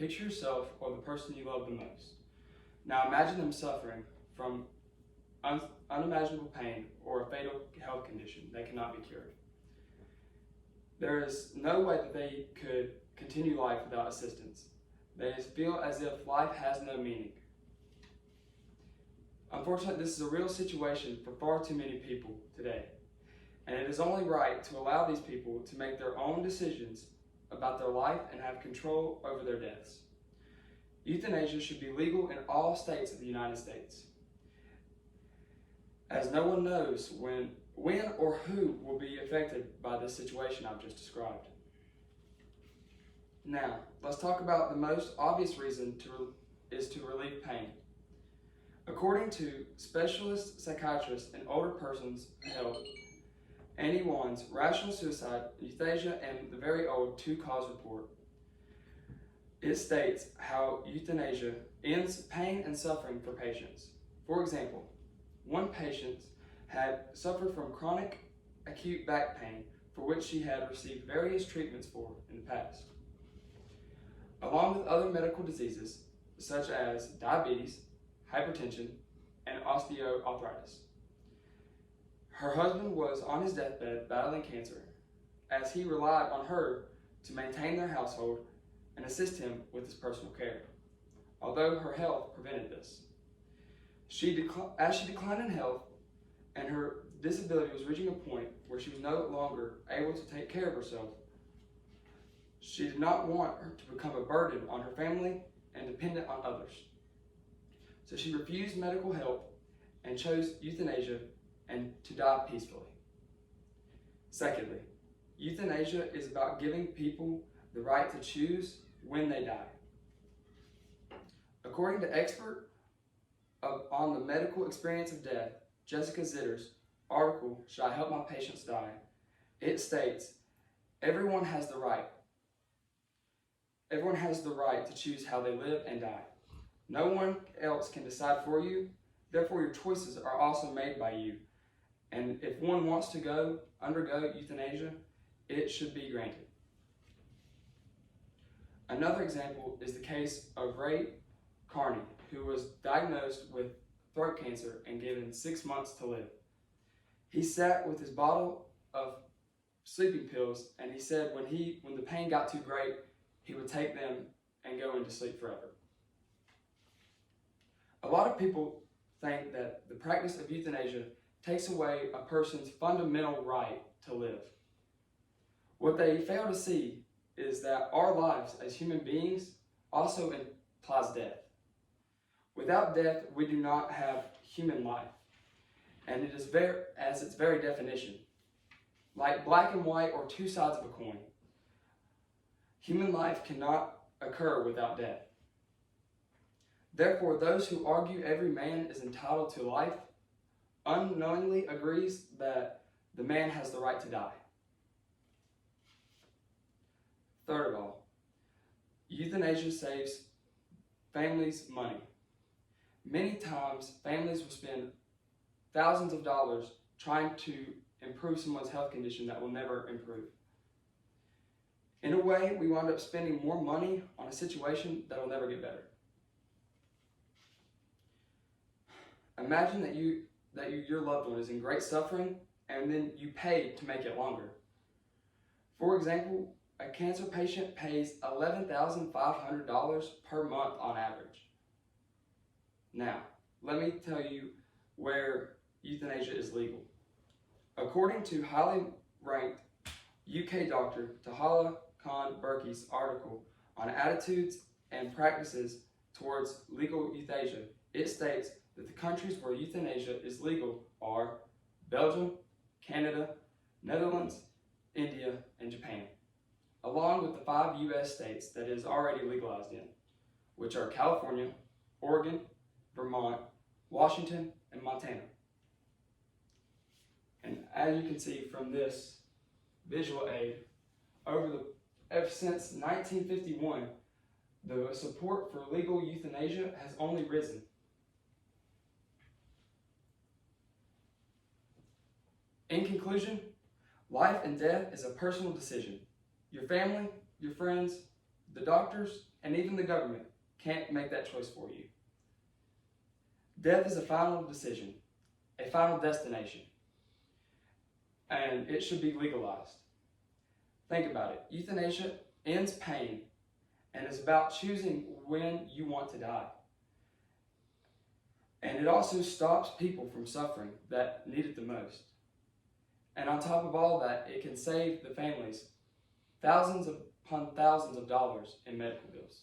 Picture yourself or the person you love the most. Now imagine them suffering from unimaginable pain or a fatal health condition that cannot be cured. There is no way that they could continue life without assistance. They feel as if life has no meaning. Unfortunately, this is a real situation for far too many people today, and it is only right to allow these people to make their own decisions about their life and have control over their deaths. Euthanasia should be legal in all states of the United States, as no one knows when or who will be affected by this situation I've just described. Now, let's talk about the most obvious reason is to relieve pain. According to specialist psychiatrists in older persons' health, Annie Wan's Rational Suicide, Euthanasia, and the very old two-cause report, it states how euthanasia ends pain and suffering for patients. For example, one patient had suffered from chronic acute back pain for which she had received various treatments for in the past, along with other medical diseases such as diabetes, hypertension, and osteoarthritis. Her husband was on his deathbed battling cancer, as he relied on her to maintain their household and assist him with his personal care, although her health prevented this. As she declined in health and her disability was reaching a point where she was no longer able to take care of herself, she did not want her to become a burden on her family and dependent on others. So she refused medical help and chose euthanasia and to die peacefully. Secondly, euthanasia is about giving people the right to choose when they die. According to expert on the medical experience of death, Jessica Zitter's article, Should I Help My Patients Die? It states, everyone has the right to choose how they live and die. No one else can decide for you, therefore your choices are also made by you. And if one wants to undergo euthanasia, it should be granted. Another example is the case of Ray Carney, who was diagnosed with throat cancer and given 6 months to live. He sat with his bottle of sleeping pills, and he said when the pain got too great, he would take them and go into sleep forever. A lot of people think that the practice of euthanasia takes away a person's fundamental right to live. What they fail to see is that our lives as human beings also implies death. Without death, we do not have human life, and it is as its very definition. Like black and white or two sides of a coin, human life cannot occur without death. Therefore, those who argue every man is entitled to life unknowingly agrees that the man has the right to die. Third of all, euthanasia saves families money. Many times, families will spend thousands of dollars trying to improve someone's health condition that will never improve. In a way, we wind up spending more money on a situation that will never get better. Imagine that your loved one is in great suffering, and then you pay to make it longer. For example, a cancer patient pays $11,500 per month on average. Now, let me tell you where euthanasia is legal. According to highly ranked UK doctor Tahala Khan Berkey's article on attitudes and practices towards legal euthanasia, it states that the countries where euthanasia is legal are Belgium, Canada, Netherlands, India, and Japan, along with the 5 US states that it is already legalized in, which are California, Oregon, Vermont, Washington, and Montana. And as you can see from this visual aid, since 1951, the support for legal euthanasia has only risen. In conclusion, life and death is a personal decision. Your family, your friends, The doctors and even the government can't make that choice for you. Death is a final decision, a final destination, and it should be legalized. Think about it. Euthanasia ends pain and is about choosing when you want to die. And it also stops people from suffering that need it the most. And on top of all that, it can save the families thousands upon thousands of dollars in medical bills.